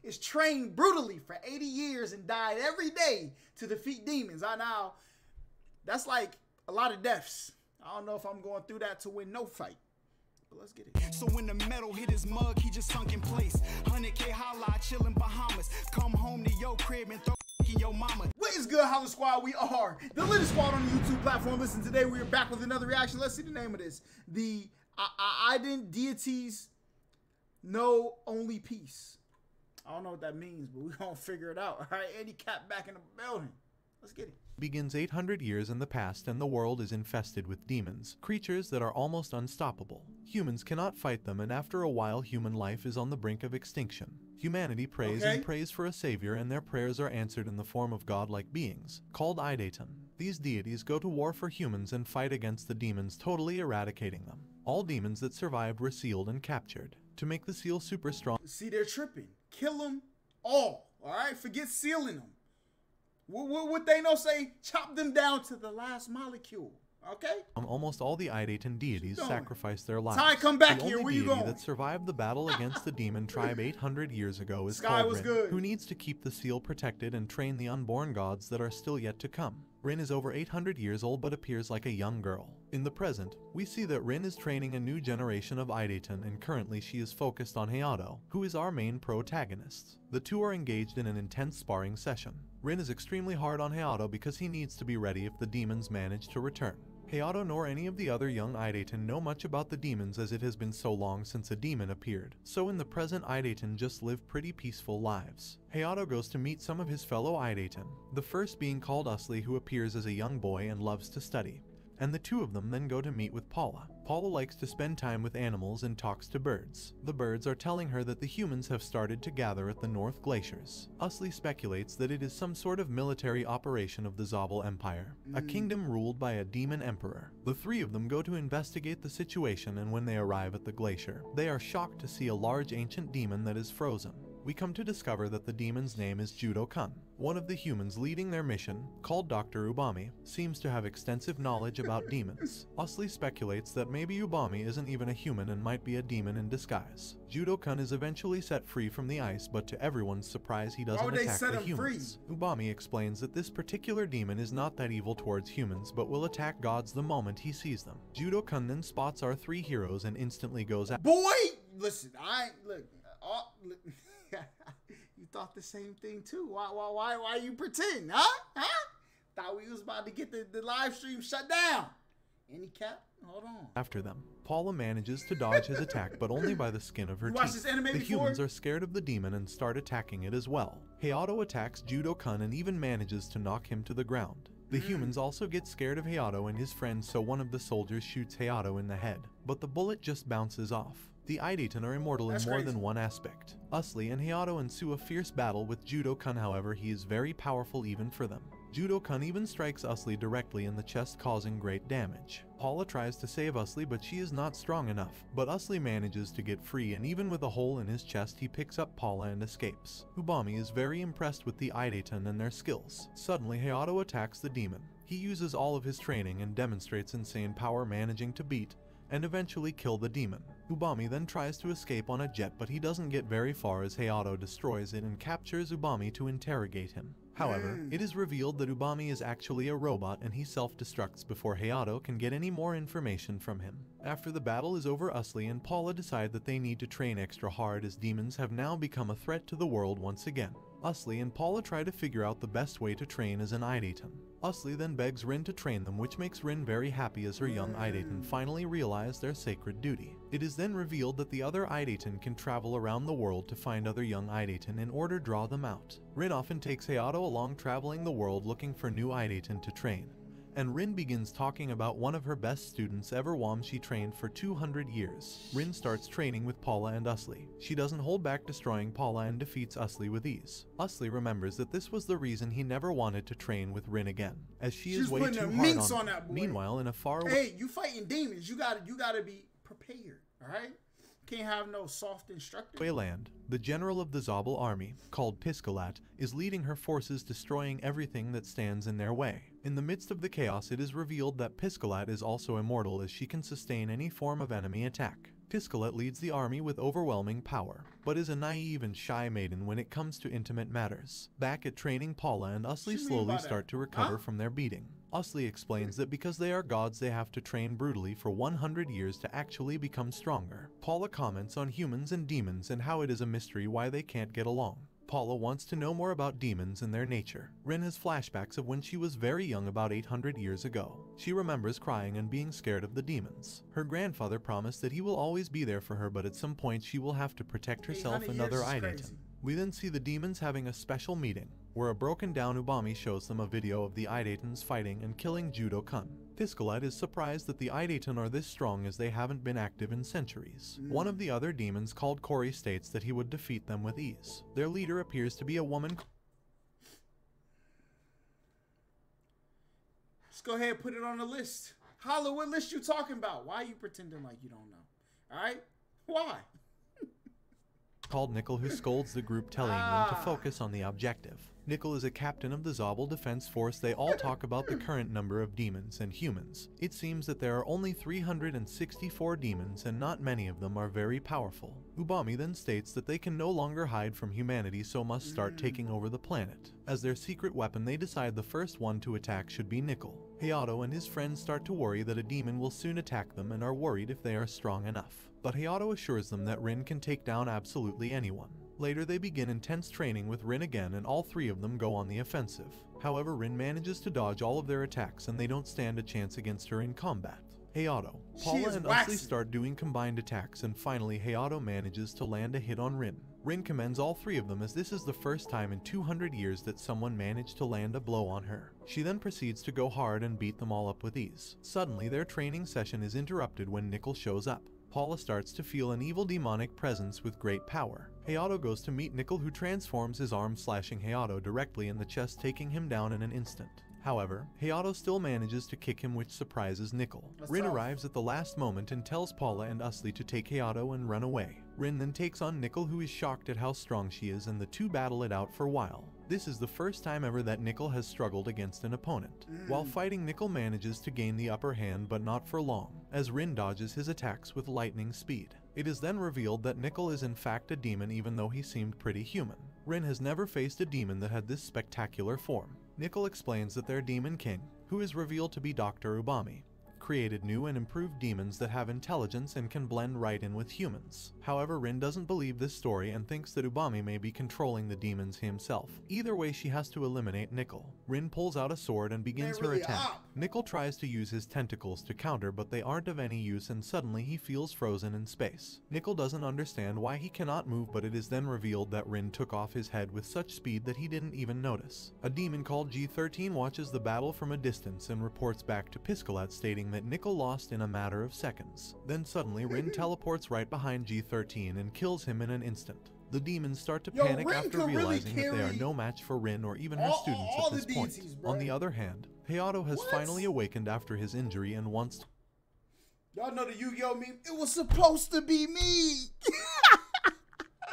is trained brutally for 80 years and died every day to defeat demons. That's like a lot of deaths. I don't know if I'm going through that to win no fight. But let's get it. So when the metal hit his mug, he just sunk in place. 100K Holla, chillin' Bahamas. Come home to your crib and throw your mama. What is good, HollaSquad? We are the latest squad on the YouTube platform. Listen, today we are back with another reaction. Let's see the name of this. The Idaten Deities Know Only Peace. I don't know what that means, but we're going to figure it out. All right, Eddie Cap back in the building. Let's get it. Begins 800 years in the past and the world is infested with demons, creatures that are almost unstoppable. Humans cannot fight them, and after a while human life is on the brink of extinction. Humanity prays and prays for a savior, and their prayers are answered in the form of godlike beings, called Idaten. These deities go to war for humans and fight against the demons, totally eradicating them. All demons that survived were sealed and captured. To make the seal super strong, see, they're tripping. Kill them all right? Forget sealing them. What they know say, chop them down to the last molecule, okay? Almost all the Idaten deities sacrificed their lives. Ty, come back the here, only where you deity going? that survived the battle against the demon tribe 800 years ago is Sky called was Rin, good. who needs to keep the seal protected and train the unborn gods that are still yet to come. Rin is over 800 years old but appears like a young girl. In the present, we see that Rin is training a new generation of Idaten, and currently she is focused on Hayato, who is our main protagonist. The two are engaged in an intense sparring session. Rin is extremely hard on Hayato because he needs to be ready if the demons manage to return. Hayato nor any of the other young Idaten know much about the demons, as it has been so long since a demon appeared. So in the present, Idaten just live pretty peaceful lives. Hayato goes to meet some of his fellow Idaten, the first being called Usli, who appears as a young boy and loves to study. And the two of them then go to meet with Paula. Paula likes to spend time with animals and talks to birds. The birds are telling her that the humans have started to gather at the North Glaciers. Usli speculates that it is some sort of military operation of the Zabal Empire, a kingdom ruled by a demon emperor. The three of them go to investigate the situation, and when they arrive at the glacier, they are shocked to see a large ancient demon that is frozen. We come to discover that the demon's name is Judo-kun. One of the humans leading their mission, called Dr. Ubami, seems to have extensive knowledge about demons. Usli speculates that maybe Ubami isn't even a human and might be a demon in disguise. Judo-kun is eventually set free from the ice, but to everyone's surprise he doesn't attack the humans. Ubami explains that this particular demon is not that evil towards humans, but will attack gods the moment he sees them. Judo-kun then spots our three heroes and instantly goes out. Boy, listen, look. You thought the same thing too. Why you pretend, huh? Thought we was about to get the live stream shut down. Any cap? Hold on. After them, Paula manages to dodge his attack, but only by the skin of her teeth. The humans are scared of the demon and start attacking it as well. Hayato attacks Judo-kun and even manages to knock him to the ground. The humans also get scared of Hayato and his friends, so one of the soldiers shoots Hayato in the head, but the bullet just bounces off. The Idaten are immortal in more than one aspect. Usli and Hayato ensue a fierce battle with Judo-kun, however he is very powerful even for them. Judo-kun even strikes Usli directly in the chest, causing great damage. Paula tries to save Usli, but she is not strong enough. But Usli manages to get free, and even with a hole in his chest he picks up Paula and escapes. Ubami is very impressed with the Idaten and their skills. Suddenly Hayato attacks the demon. He uses all of his training and demonstrates insane power, managing to beat and eventually kill the demon. Ubami then tries to escape on a jet, but he doesn't get very far as Hayato destroys it and captures Ubami to interrogate him. However, it is revealed that Ubami is actually a robot and he self-destructs before Hayato can get any more information from him. After the battle is over, Usli and Paula decide that they need to train extra hard, as demons have now become a threat to the world once again. Usli and Paula try to figure out the best way to train as an Idaten. Usli then begs Rin to train them, which makes Rin very happy as her young Idaten finally realize their sacred duty. It is then revealed that the other Idaten can travel around the world to find other young Idaten in order to draw them out. Rin often takes Hayato along, traveling the world looking for new Idaten to train. And Rin begins talking about one of her best students ever, whom she trained for 200 years. Rin starts training with Paula and Usli. She doesn't hold back, destroying Paula and defeats Usli with ease. Usli remembers that this was the reason he never wanted to train with Rin again, as she is way too hard on him. Meanwhile, in a far hey, you fighting demons, you gotta be prepared, alright? Can't have no soft instructor. Land, the general of the Zabal army, called Piscolat, is leading her forces, destroying everything that stands in their way. In the midst of the chaos, it is revealed that Piscolat is also immortal, as she can sustain any form of enemy attack. Tiscalet leads the army with overwhelming power, but is a naive and shy maiden when it comes to intimate matters. Back at training, Paula and Usli slowly start to recover from their beating. Usli explains that because they are gods they have to train brutally for 100 years to actually become stronger. Paula comments on humans and demons and how it is a mystery why they can't get along. Paula wants to know more about demons and their nature. Rin has flashbacks of when she was very young about 800 years ago. She remembers crying and being scared of the demons. Her grandfather promised that he will always be there for her, but at some point she will have to protect herself and other Idaten. We then see the demons having a special meeting, where a broken down Ubami shows them a video of the Idatens fighting and killing Judo-kun. Tiscalet is surprised that the Idaten are this strong as they haven't been active in centuries. One of the other demons called Cory states that he would defeat them with ease. Their leader appears to be a woman. Just go ahead and put it on the list. Holla, what list you talking about? Why are you pretending like you don't know? Alright? Why? Called Nickel, who scolds the group, telling them to focus on the objective. Nickel is a captain of the Zabel Defense Force. They all talk about the current number of demons and humans. It seems that there are only 364 demons and not many of them are very powerful. Ubami then states that they can no longer hide from humanity, so must start taking over the planet. As their secret weapon, they decide the first one to attack should be Nickel. Hayato and his friends start to worry that a demon will soon attack them and are worried if they are strong enough. But Hayato assures them that Rin can take down absolutely anyone. Later they begin intense training with Rin again and all three of them go on the offensive. However, Rin manages to dodge all of their attacks and they don't stand a chance against her in combat. Hayato, Paula and Usli start doing combined attacks and finally Hayato manages to land a hit on Rin. Rin commends all three of them as this is the first time in 200 years that someone managed to land a blow on her. She then proceeds to go hard and beat them all up with ease. Suddenly their training session is interrupted when Nickel shows up. Paula starts to feel an evil demonic presence with great power. Hayato goes to meet Nickel, who transforms his arm, slashing Hayato directly in the chest, taking him down in an instant. However, Hayato still manages to kick him, which surprises Nickel. Rin arrives at the last moment and tells Paula and Usli to take Hayato and run away. Rin then takes on Nickel, who is shocked at how strong she is, and the two battle it out for a while. This is the first time ever that Nickel has struggled against an opponent. While fighting, Nickel manages to gain the upper hand, but not for long, as Rin dodges his attacks with lightning speed. It is then revealed that Nickel is in fact a demon, even though he seemed pretty human. Rin has never faced a demon that had this spectacular form. Nickel explains that their demon king, who is revealed to be Dr. Ubami, created new and improved demons that have intelligence and can blend right in with humans. However, Rin doesn't believe this story and thinks that Ubami may be controlling the demons himself. Either way, she has to eliminate Nickel. Rin pulls out a sword and begins her attack. Nickel tries to use his tentacles to counter, but they aren't of any use and suddenly he feels frozen in space. Nickel doesn't understand why he cannot move, but it is then revealed that Rin took off his head with such speed that he didn't even notice. A demon called G13 watches the battle from a distance and reports back to Tiscalet, stating that Nickel lost in a matter of seconds. Then suddenly Rin teleports right behind G13 and kills him in an instant. The demons start to panic after realizing that they are no match for Rin or even her students at this point. On the other hand, Hayato has finally awakened after his injury and wants to— Y'all know the Yu-Gi-Oh meme? It was supposed to be me!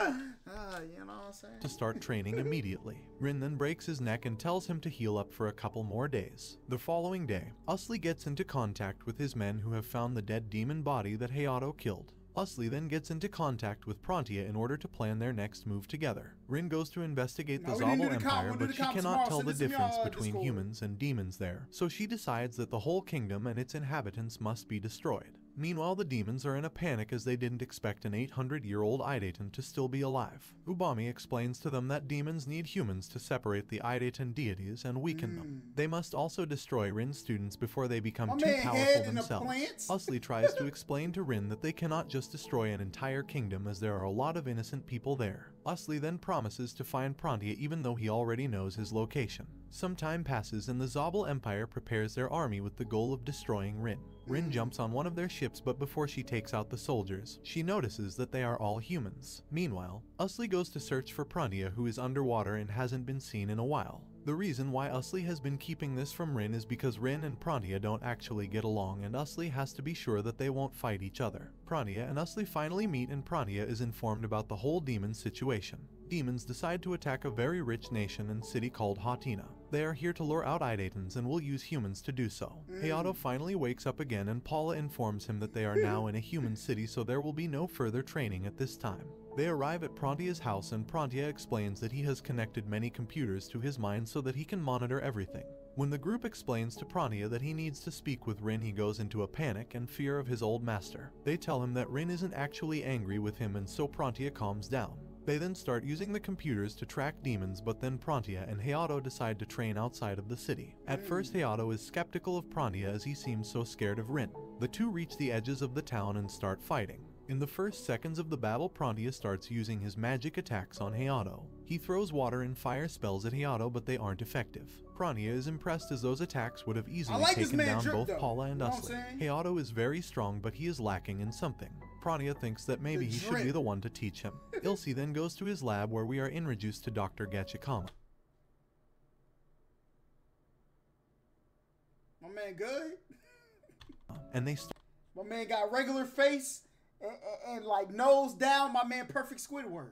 You know what I'm saying? To start training immediately. Rin then breaks his neck and tells him to heal up for a couple more days. The following day, Usli gets into contact with his men who have found the dead demon body that Hayato killed. Usli then gets into contact with Prontia in order to plan their next move together. Rin goes to investigate the Zabel Empire, but she cannot tell the difference between humans and demons there, so she decides that the whole kingdom and its inhabitants must be destroyed. Meanwhile, the demons are in a panic as they didn't expect an 800-year-old Idaten to still be alive. Ubami explains to them that demons need humans to separate the Idaten Deities and weaken them. They must also destroy Rin's students before they become too powerful themselves. Usli tries to explain to Rin that they cannot just destroy an entire kingdom as there are a lot of innocent people there. Usli then promises to find Prontia even though he already knows his location. Some time passes and the Zabel Empire prepares their army with the goal of destroying Rin. Rin jumps on one of their ships, but before she takes out the soldiers, she notices that they are all humans. Meanwhile, Usli goes to search for Prontia, who is underwater and hasn't been seen in a while. The reason why Usli has been keeping this from Rin is because Rin and Prontia don't actually get along and Usli has to be sure that they won't fight each other. Prontia and Usli finally meet and Prontia is informed about the whole demon situation. demons decide to attack a very rich nation and city called Hatina. They are here to lure out Idatens and will use humans to do so. Hayato finally wakes up again and Paula informs him that they are now in a human city, so there will be no further training at this time. They arrive at Prantia's house and Prantia explains that he has connected many computers to his mind so that he can monitor everything. When the group explains to Prantia that he needs to speak with Rin, he goes into a panic and fear of his old master. They tell him that Rin isn't actually angry with him, and so Prantia calms down. They then start using the computers to track demons, but then Prantia and Hayato decide to train outside of the city. At first, Hayato is skeptical of Prantia as he seems so scared of Rin. The two reach the edges of the town and start fighting. In the first seconds of the battle, Prantia starts using his magic attacks on Hayato. He throws water and fire spells at Hayato, but they aren't effective. Prantia is impressed as those attacks would have easily taken down both Paula and Usli. Hayato is very strong, but he is lacking in something. Prantia thinks that maybe he should be the one to teach him. Ilse then goes to his lab where we are introduced to Dr. Gachikama. My man good? And they my man got regular face and like nose down. My man perfect Squidward.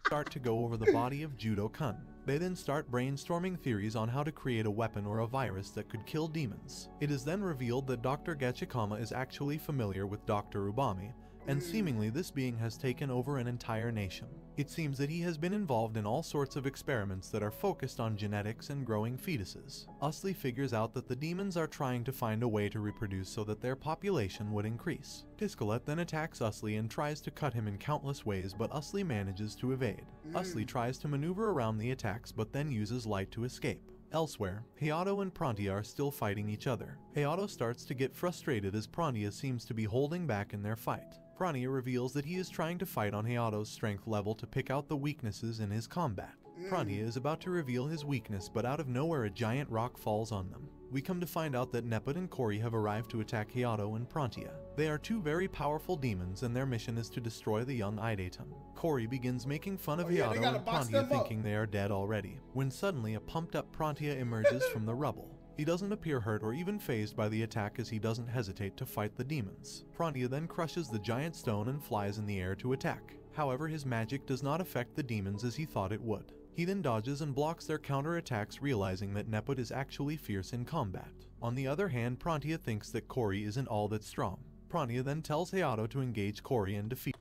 Start to go over the body of Judo-kun. They then start brainstorming theories on how to create a weapon or a virus that could kill demons. It is then revealed that Dr. Gachikama is actually familiar with Dr. Ubami, and seemingly this being has taken over an entire nation. It seems that he has been involved in all sorts of experiments that are focused on genetics and growing fetuses. Usli figures out that the demons are trying to find a way to reproduce so that their population would increase. Piscalet then attacks Usli and tries to cut him in countless ways, but Usli manages to evade. Usli tries to maneuver around the attacks but then uses light to escape. Elsewhere, Hayato and Prantia are still fighting each other. Hayato starts to get frustrated as Prantia seems to be holding back in their fight. Prantia reveals that he is trying to fight on Hayato's strength level to pick out the weaknesses in his combat. Prantia is about to reveal his weakness, but out of nowhere a giant rock falls on them. We come to find out that Nepot and Kori have arrived to attack Hayato and Prantia. They are two very powerful demons and their mission is to destroy the young Idaten. Kori begins making fun of Hayato and Prantia, thinking they are dead already, when suddenly a pumped up Prantia emerges from the rubble. He doesn't appear hurt or even fazed by the attack as he doesn't hesitate to fight the demons. Prantia then crushes the giant stone and flies in the air to attack. However, his magic does not affect the demons as he thought it would. He then dodges and blocks their counterattacks, realizing that Nepot is actually fierce in combat. On the other hand, Prantia thinks that Kori isn't all that strong. Prantia then tells Hayato to engage Kori and defeat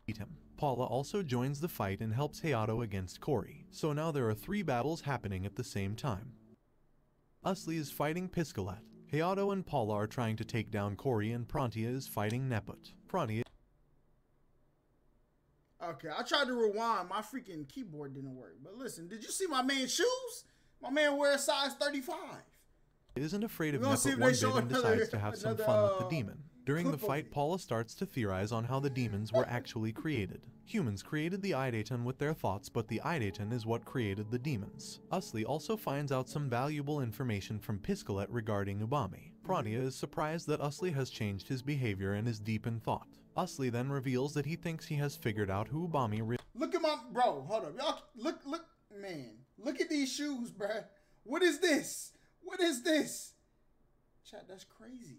him. Paula also joins the fight and helps Hayato against Kori. So now there are 3 battles happening at the same time. Usli is fighting Piscalet. Hayato and Paula are trying to take down Kori and Prantia is fighting Nepot. Prantia. Okay, I tried to rewind. My freaking keyboard didn't work. But listen, did you see my man's shoes? My man wears size 35. Isn't afraid of Nepot one bit and decides to have some fun with the demon. During the fight, Paula starts to theorize on how the demons were actually created. Humans created the Idaten with their thoughts, but the Idaten is what created the demons. Usli also finds out some valuable information from Piscalet regarding Ubami. Prantia is surprised that Usli has changed his behavior and is deep in thought. Usli then reveals that he thinks he has figured out who Ubami really is. Look at my bro, hold up. Y'all look, man. Look at these shoes, bruh. What is this? What is this? Chat, that's crazy.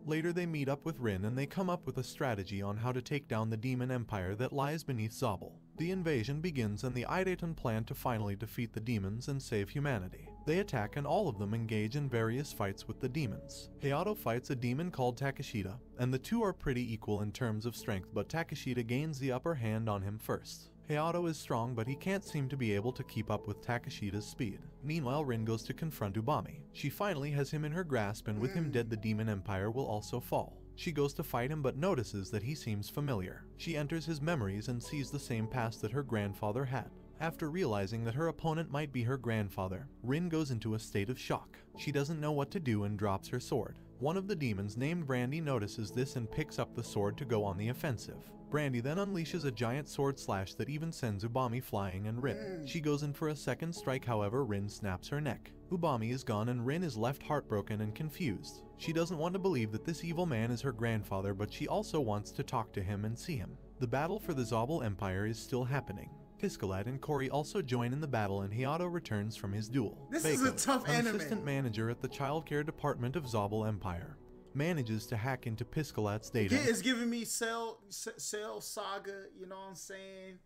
Later they meet up with Rin and they come up with a strategy on how to take down the demon empire that lies beneath Zabel. The invasion begins and the Idaten plan to finally defeat the demons and save humanity. They attack and all of them engage in various fights with the demons. Hayato fights a demon called Takeshita, and the two are pretty equal in terms of strength, but Takeshita gains the upper hand on him first. Hayato is strong, but he can't seem to be able to keep up with Takeshita's speed. Meanwhile, Rin goes to confront Ubami. She finally has him in her grasp, and with him dead, the demon empire will also fall. She goes to fight him but notices that he seems familiar. She enters his memories and sees the same past that her grandfather had. After realizing that her opponent might be her grandfather, Rin goes into a state of shock. She doesn't know what to do and drops her sword. One of the demons named Brandy notices this and picks up the sword to go on the offensive. Brandy then unleashes a giant sword slash that even sends Ubami flying and Rin. She goes in for a second strike, however Rin snaps her neck. Ubami is gone and Rin is left heartbroken and confused. She doesn't want to believe that this evil man is her grandfather, but she also wants to talk to him and see him. The battle for the Zabel Empire is still happening. Piscalet and Kori also join in the battle and Hayato returns from his duel. This is a tough an anime. Assistant manager at the childcare department of Zabel Empire manages to hack into Piscalet's data. It's giving me Cell Saga, you know what I'm saying?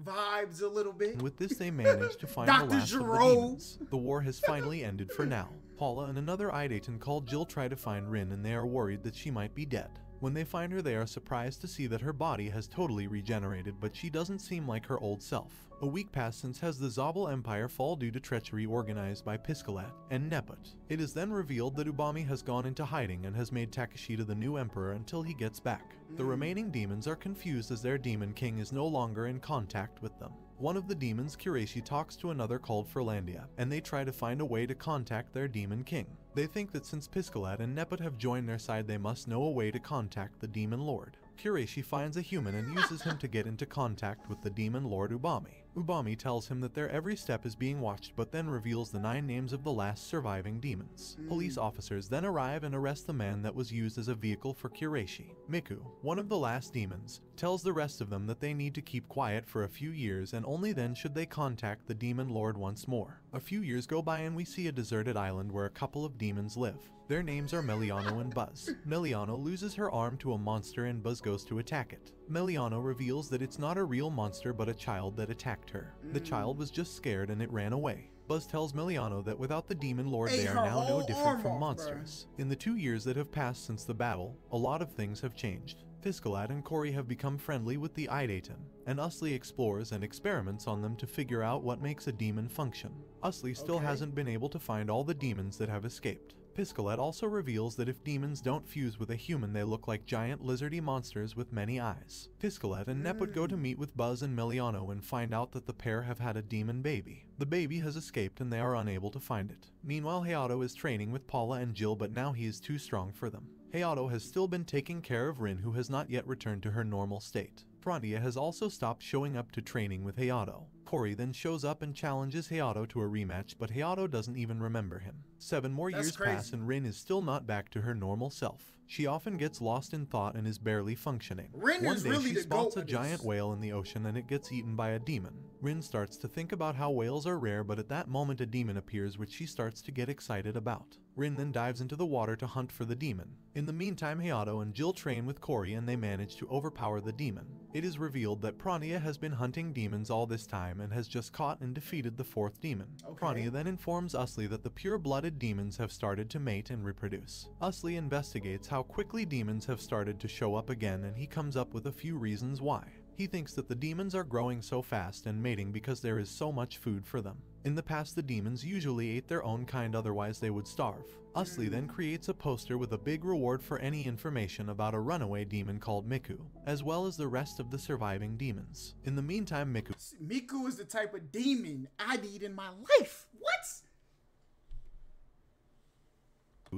vibes a little bit. With this, they manage to find the last of the demons. The war has finally ended for now. Holla and another Idaten called Jill try to find Rin, and they are worried that she might be dead. When they find her, they are surprised to see that her body has totally regenerated, but she doesn't seem like her old self. A week passed since has the Zabel Empire fall due to treachery organized by Piskolat and Nepot. It is then revealed that Ubami has gone into hiding and has made Takeshita the new emperor until he gets back. The remaining demons are confused as their demon king is no longer in contact with them. One of the demons, Kureishi, talks to another called Ferlandia, and they try to find a way to contact their demon king. They think that since Piskolat and Nepot have joined their side, they must know a way to contact the demon lord. Kureishi finds a human and uses him to get into contact with the demon lord Ubami. Ubami tells him that their every step is being watched, but then reveals the 9 names of the last surviving demons. Police officers then arrive and arrest the man that was used as a vehicle for Kureishi. Miku, one of the last demons, tells the rest of them that they need to keep quiet for a few years, and only then should they contact the demon lord once more. A few years go by and we see a deserted island where a couple of demons live. Their names are Meliano and Buzz. Meliano loses her arm to a monster and Buzz goes to attack it. Meliano reveals that it's not a real monster but a child that attacked her. The child was just scared and it ran away. Buzz tells Meliano that without the demon lord they are now no different from monsters. In the 2 years that have passed since the battle, a lot of things have changed. Piskolat and Cory have become friendly with the Idaten, and Usli explores and experiments on them to figure out what makes a demon function. Usli still hasn't been able to find all the demons that have escaped. Piskolat also reveals that if demons don't fuse with a human, they look like giant lizardy monsters with many eyes. Piskolat and Nepot go to meet with Buzz and Meliano and find out that the pair have had a demon baby. The baby has escaped and they are unable to find it. Meanwhile, Hayato is training with Paula and Jill, but now he is too strong for them. Hayato has still been taking care of Rin, who has not yet returned to her normal state. Frantia has also stopped showing up to training with Hayato. Cory then shows up and challenges Hayato to a rematch, but Hayato doesn't even remember him. 7 more years pass and Rin is still not back to her normal self. She often gets lost in thought and is barely functioning. One day she spots a giant whale in the ocean and it gets eaten by a demon. Rin starts to think about how whales are rare, but at that moment a demon appears which she starts to get excited about. Rin then dives into the water to hunt for the demon. In the meantime, Hayato and Jill train with Cory and they manage to overpower the demon. It is revealed that Frantia has been hunting demons all this time and has just caught and defeated the 4th demon. Frantia then informs Usli that the pure-blooded demons have started to mate and reproduce. Usli investigates how quickly demons have started to show up again, and he comes up with a few reasons why. He thinks that the demons are growing so fast and mating because there is so much food for them. In the past, the demons usually ate their own kind, otherwise they would starve. Usli then creates a poster with a big reward for any information about a runaway demon called Miku, as well as the rest of the surviving demons. In the meantime, Miku is the type of demon I need in my life. What?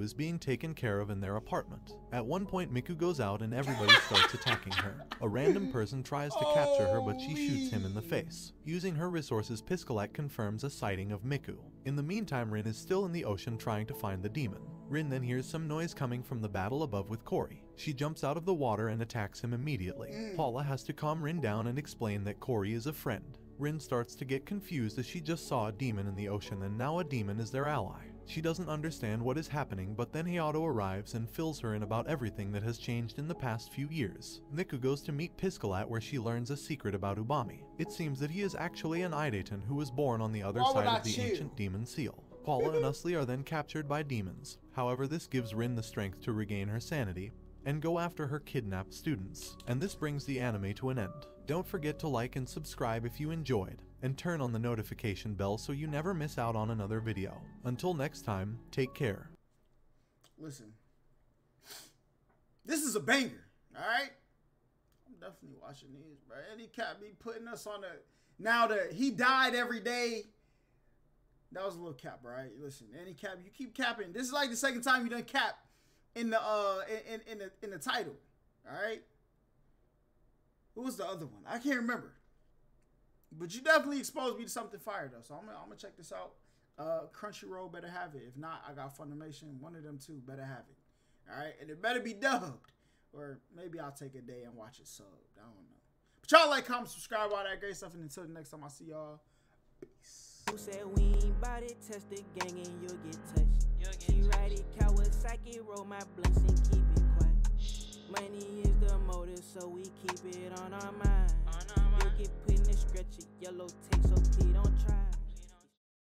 is being taken care of in their apartment. At one point, Miku goes out and everybody starts attacking her. A random person tries to capture her, but she shoots him in the face. Using her resources, Piskolat confirms a sighting of Miku. In the meantime, Rin is still in the ocean trying to find the demon. Rin then hears some noise coming from the battle above with Cory. She jumps out of the water and attacks him immediately. Paula has to calm Rin down and explain that Cory is a friend. Rin starts to get confused as she just saw a demon in the ocean and now a demon is their ally. She doesn't understand what is happening, but then Hayato arrives and fills her in about everything that has changed in the past few years. Miku goes to meet Piskolat, where she learns a secret about Ubami. It seems that he is actually an Idaten who was born on the other side of the ancient demon seal. Paula and Usli are then captured by demons. However, this gives Rin the strength to regain her sanity and go after her kidnapped students. And this brings the anime to an end. Don't forget to like and subscribe if you enjoyed, and turn on the notification bell so you never miss out on another video. Until next time, take care. Listen, this is a banger, alright? I'm definitely watching these, bro. Any cat be putting us on the... Now that he died every day, that was a little cap, right? Listen, any cap, you keep capping. This is like the second time you done cap in the in the title, alright? What was the other one? I can't remember. But you definitely exposed me to something fire though. So I'm gonna check this out. Crunchyroll better have it. If not, I got Funimation. One of them two better have it. All right, and it better be dubbed. Or maybe I'll take a day and watch it subbed. I don't know. But y'all like, comment, subscribe, all that great stuff. And until the next time I see y'all, peace. Who said we ain't bout it? Test the gang and you'll get touched. She ride it, Kawasaki, roll my blunts and keep it quiet. Money is the motive, so we keep it on our mind. You get put in the street. scratch your yellow tape, so please don't try.